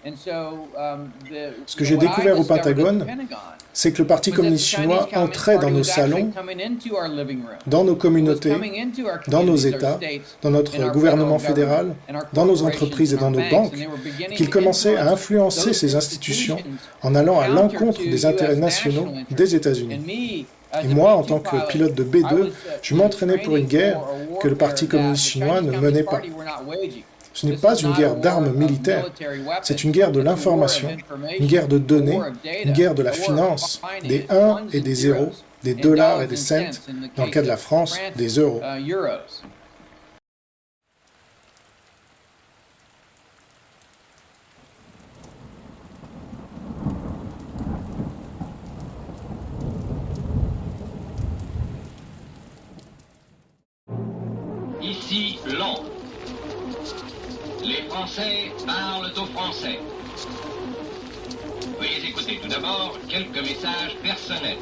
Ce que j'ai découvert au Pentagone, c'est que le Parti communiste chinois entrait dans nos salons, dans nos communautés, dans nos États, dans notre gouvernement fédéral, dans nos entreprises et dans nos banques, qu'il commençait à influencer ces institutions en allant à l'encontre des intérêts nationaux des États-Unis. Et moi, en tant que pilote de B2, je m'entraînais pour une guerre que le Parti communiste chinois ne menait pas. Ce n'est pas une guerre d'armes militaires, c'est une guerre de l'information, une guerre de données, une guerre de la finance, des 1 et des 0, des dollars et des cents, dans le cas de la France, des euros. Ici, Londres. Les Français parlent aux Français. Veuillez écouter tout d'abord quelques messages personnels.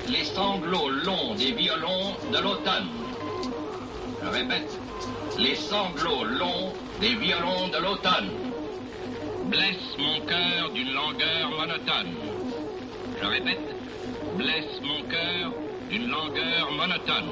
Les sanglots longs des violons de l'automne. Je répète, les sanglots longs des violons de l'automne blessent mon cœur d'une langueur monotone. Je répète, blessent mon cœur d'une langueur monotone.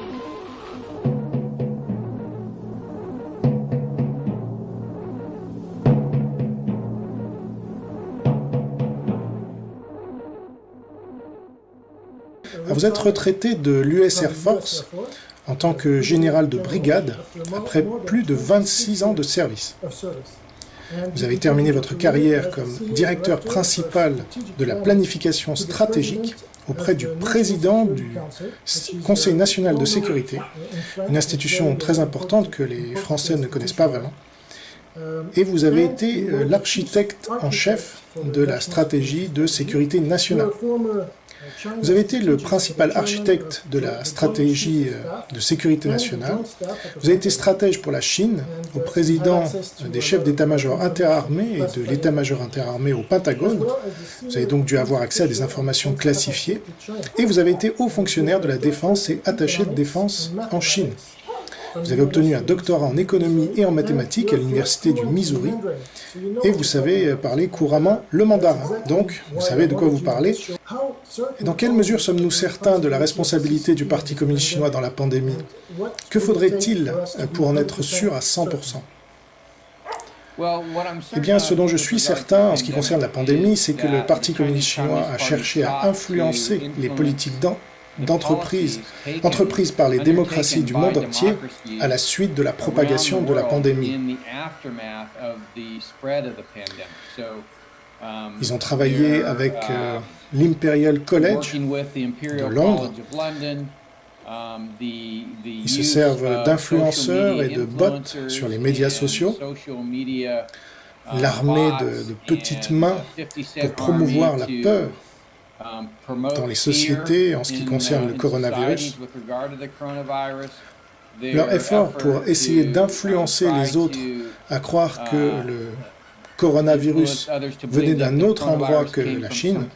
Vous êtes retraité de l'US Air Force en tant que général de brigade après plus de 26 ans de service. Vous avez terminé votre carrière comme directeur principal de la planification stratégique auprès du président du Conseil national de sécurité, une institution très importante que les Français ne connaissent pas vraiment. Et vous avez été l'architecte en chef de la stratégie de sécurité nationale. Vous avez été le principal architecte de la stratégie de sécurité nationale. Vous avez été stratège pour la Chine, au président des chefs d'état-major interarmés et de l'état-major interarmé au Pentagone. Vous avez donc dû avoir accès à des informations classifiées. Et vous avez été haut fonctionnaire de la défense et attaché de défense en Chine. Vous avez obtenu un doctorat en économie et en mathématiques à l'université du Missouri. Et vous savez parler couramment le mandarin. Donc, vous savez de quoi vous parlez. Et dans quelle mesure sommes-nous certains de la responsabilité du Parti communiste chinois dans la pandémie? Que faudrait-il pour en être sûr à 100%? Eh bien, ce dont je suis certain en ce qui concerne la pandémie, c'est que le Parti communiste chinois a cherché à influencer les politiques d'entreprises par les démocraties du monde entier à la suite de la propagation de la pandémie. Ils ont travaillé avec l'Imperial College de Londres. Ils se servent d'influenceurs et de bots sur les médias sociaux, l'armée de petites mains pour promouvoir la peur dans les sociétés en ce qui concerne le coronavirus. Leur effort pour essayer d'influencer les autres à croire que le coronavirus venait d'un autre endroit que la Chine,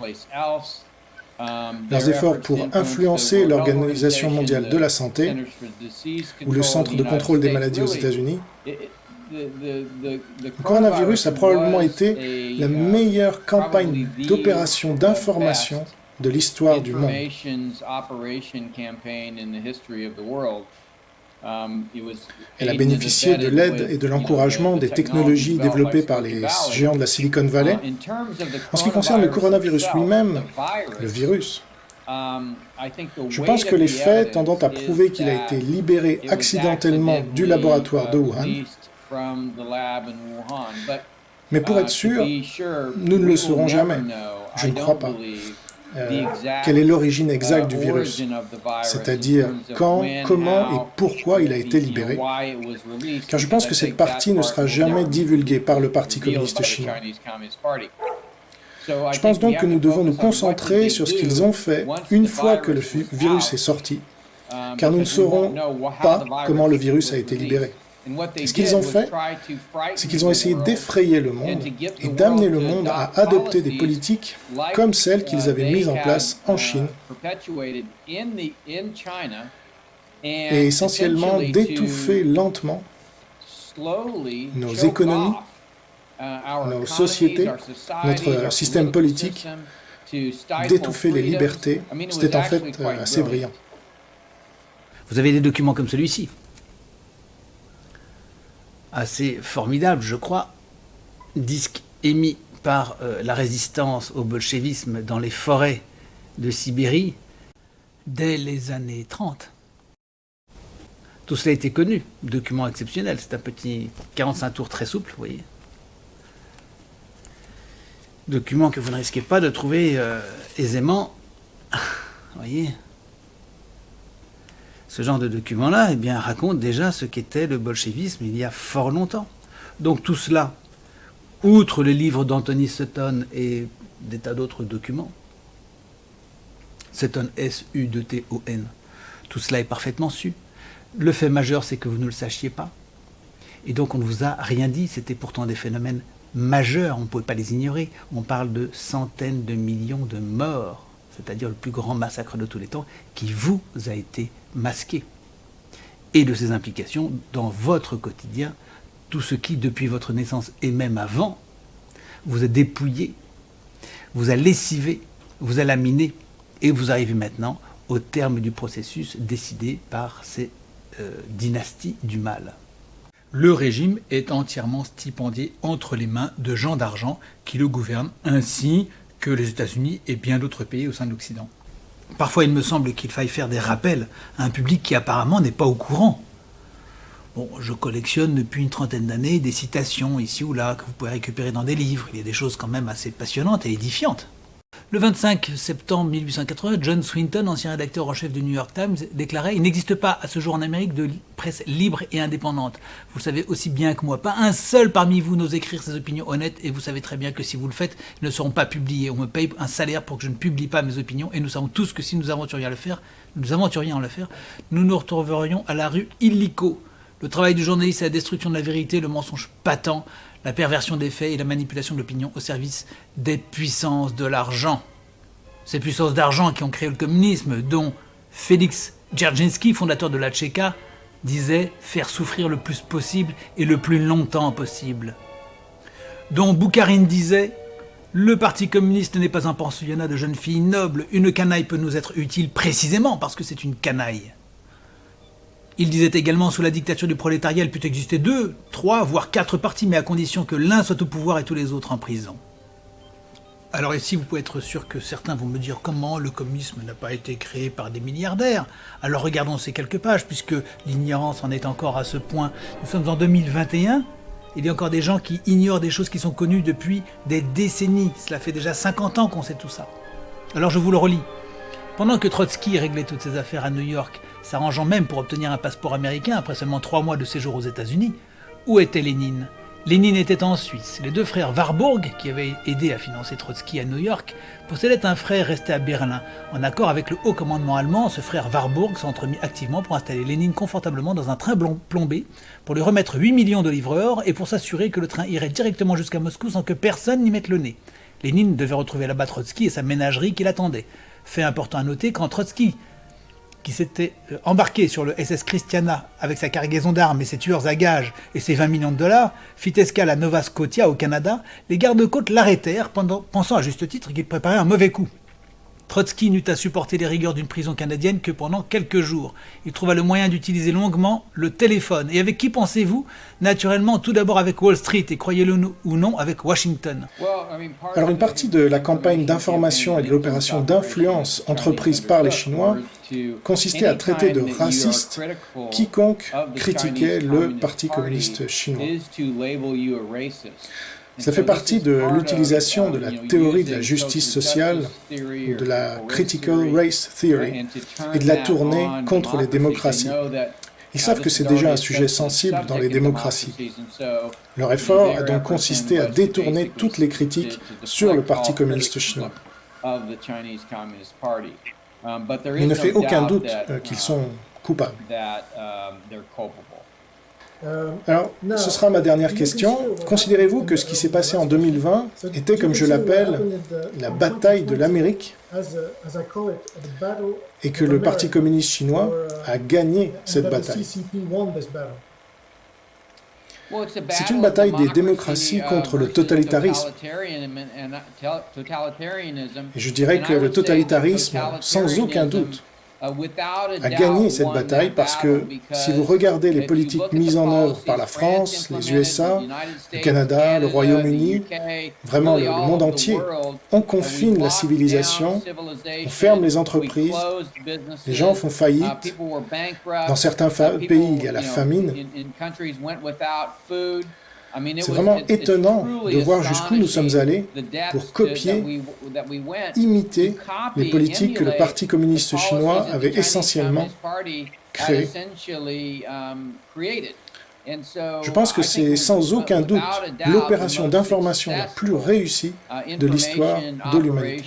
leurs efforts pour influencer l'Organisation mondiale de la santé ou le Centre de contrôle des maladies aux États-Unis. Le coronavirus a probablement été la meilleure campagne d'opération d'information de l'histoire du monde. Elle a bénéficié de l'aide et de l'encouragement des technologies développées par les géants de la Silicon Valley. En ce qui concerne le coronavirus lui-même, le virus, je pense que les faits tendant à prouver qu'il a été libéré accidentellement du laboratoire de Wuhan. Mais pour être sûr, nous ne le saurons jamais. Je ne crois pas. Quelle est l'origine exacte du virus, c'est-à-dire quand, comment et pourquoi il a été libéré. Car je pense que cette partie ne sera jamais divulguée par le Parti communiste chinois. Je pense donc que nous devons nous concentrer sur ce qu'ils ont fait une fois que le virus est sorti, car nous ne saurons pas comment le virus a été libéré. Et ce qu'ils ont fait, c'est qu'ils ont essayé d'effrayer le monde et d'amener le monde à adopter des politiques comme celles qu'ils avaient mises en place en Chine et essentiellement d'étouffer lentement nos économies, nos sociétés, notre système politique, d'étouffer les libertés. C'était en fait assez brillant. Vous avez des documents comme celui-ci, assez formidable, je crois, disque émis par la résistance au bolchevisme dans les forêts de Sibérie dès les années 30. Tout cela était connu, document exceptionnel, c'est un petit 45 tours très souple, vous voyez. Document que vous ne risquez pas de trouver aisément, vous voyez. Ce genre de document-là, eh bien, raconte déjà ce qu'était le bolchevisme il y a fort longtemps. Donc tout cela, outre les livres d'Anthony Sutton et des tas d'autres documents, Sutton, S-U-T-O-N, tout cela est parfaitement su. Le fait majeur, c'est que vous ne le sachiez pas. Et donc on ne vous a rien dit, c'était pourtant des phénomènes majeurs, on ne pouvait pas les ignorer. On parle de centaines de millions de morts, c'est-à-dire le plus grand massacre de tous les temps, qui vous a été masqué. Et de ses implications dans votre quotidien, tout ce qui, depuis votre naissance et même avant, vous a dépouillé, vous a lessivé, vous a laminé, et vous arrivez maintenant au terme du processus décidé par ces dynasties du mal. Le régime est entièrement stipendié entre les mains de gens d'argent qui le gouvernent, ainsi que les États-Unis et bien d'autres pays au sein de l'Occident. Parfois, il me semble qu'il faille faire des rappels à un public qui apparemment n'est pas au courant. Bon, je collectionne depuis une trentaine d'années des citations ici ou là que vous pouvez récupérer dans des livres. Il y a des choses quand même assez passionnantes et édifiantes. Le 25 septembre 1880, John Swinton, ancien rédacteur en chef du New York Times, déclarait « Il n'existe pas à ce jour en Amérique de presse libre et indépendante. Vous le savez aussi bien que moi. Pas un seul parmi vous n'ose écrire ses opinions honnêtes et vous savez très bien que si vous le faites, ils ne seront pas publiés. On me paye un salaire pour que je ne publie pas mes opinions et nous savons tous que si nous aventurions à le faire, nous nous retrouverions à la rue illico. Le travail du journaliste est la destruction de la vérité, le mensonge patent, la perversion des faits et la manipulation de l'opinion au service des puissances de l'argent. Ces puissances d'argent qui ont créé le communisme, dont Félix Dzerzhinsky, fondateur de la Tchéka, disait « faire souffrir le plus possible et le plus longtemps possible », dont Boukharine disait « le parti communiste n'est pas un pensionnat de jeunes filles nobles, une canaille peut nous être utile précisément parce que c'est une canaille ». Il disait également, sous la dictature du prolétariat, il peut exister 2, 3, voire 4 partis, mais à condition que l'un soit au pouvoir et tous les autres en prison. Alors ici, vous pouvez être sûr que certains vont me dire comment le communisme n'a pas été créé par des milliardaires. Alors regardons ces quelques pages, puisque l'ignorance en est encore à ce point. Nous sommes en 2021, il y a encore des gens qui ignorent des choses qui sont connues depuis des décennies. Cela fait déjà 50 ans qu'on sait tout ça. Alors je vous le relis. Pendant que Trotsky réglait toutes ses affaires à New York, s'arrangeant même pour obtenir un passeport américain après seulement 3 mois de séjour aux États-Unis, où était Lénine ? Lénine était en Suisse. Les 2 frères Warburg, qui avaient aidé à financer Trotsky à New York, possédaient un frère resté à Berlin. En accord avec le haut commandement allemand, ce frère Warburg s'entremit activement pour installer Lénine confortablement dans un train plombé, pour lui remettre 8 millions de livres or et pour s'assurer que le train irait directement jusqu'à Moscou sans que personne n'y mette le nez. Lénine devait retrouver là-bas Trotsky et sa ménagerie qui l'attendait. Fait important à noter, quand Trotsky, qui s'était embarqué sur le SS Christiana avec sa cargaison d'armes et ses tueurs à gages et ses 20 millions de dollars, fit escale à Nova Scotia au Canada, les gardes-côtes l'arrêtèrent, pensant à juste titre qu'il préparait un mauvais coup. Trotsky n'eut à supporter les rigueurs d'une prison canadienne que pendant quelques jours. Il trouva le moyen d'utiliser longuement le téléphone. Et avec qui pensez-vous ? Naturellement, tout d'abord avec Wall Street, et croyez-le ou non, avec Washington. Alors une partie de la campagne d'information et de l'opération d'influence entreprise par les Chinois consistait à traiter de raciste quiconque critiquait le Parti communiste chinois. Ça fait partie de l'utilisation de la théorie de la justice sociale, de la Critical Race Theory, et de la tourner contre les démocraties. Ils savent que c'est déjà un sujet sensible dans les démocraties. Leur effort a donc consisté à détourner toutes les critiques sur le Parti communiste chinois. Il ne fait aucun doute qu'ils sont coupables. Alors, ce sera ma dernière question. Considérez-vous que ce qui s'est passé en 2020 était, comme je l'appelle, la bataille de l'Amérique, et que le Parti communiste chinois a gagné cette bataille? C'est une bataille des démocraties contre le totalitarisme. Et je dirais que le totalitarisme, sans aucun doute, a gagné cette bataille parce que si vous regardez les politiques mises en œuvre par la France, les USA, le Canada, le Royaume-Uni, vraiment le monde entier, on confine la civilisation, on ferme les entreprises, les gens font faillite, dans certains pays il y a la famine. C'est vraiment étonnant de voir jusqu'où nous sommes allés pour copier, imiter les politiques que le Parti communiste chinois avait essentiellement créées. Je pense que c'est sans aucun doute l'opération d'information la plus réussie de l'histoire de l'humanité.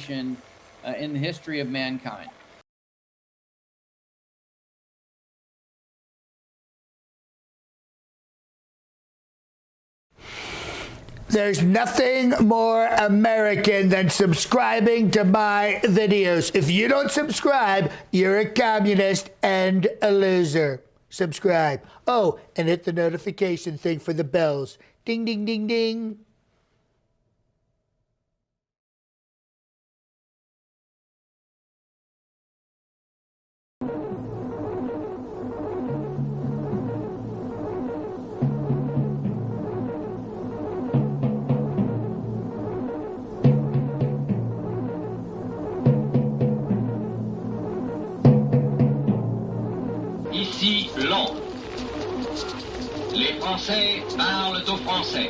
There's nothing more American than subscribing to my videos. If you don't subscribe, you're a communist and a loser. Subscribe. Oh, and hit the notification thing for the bells. Ding, ding, ding, ding. Ici, Londres. Les Français parlent aux Français.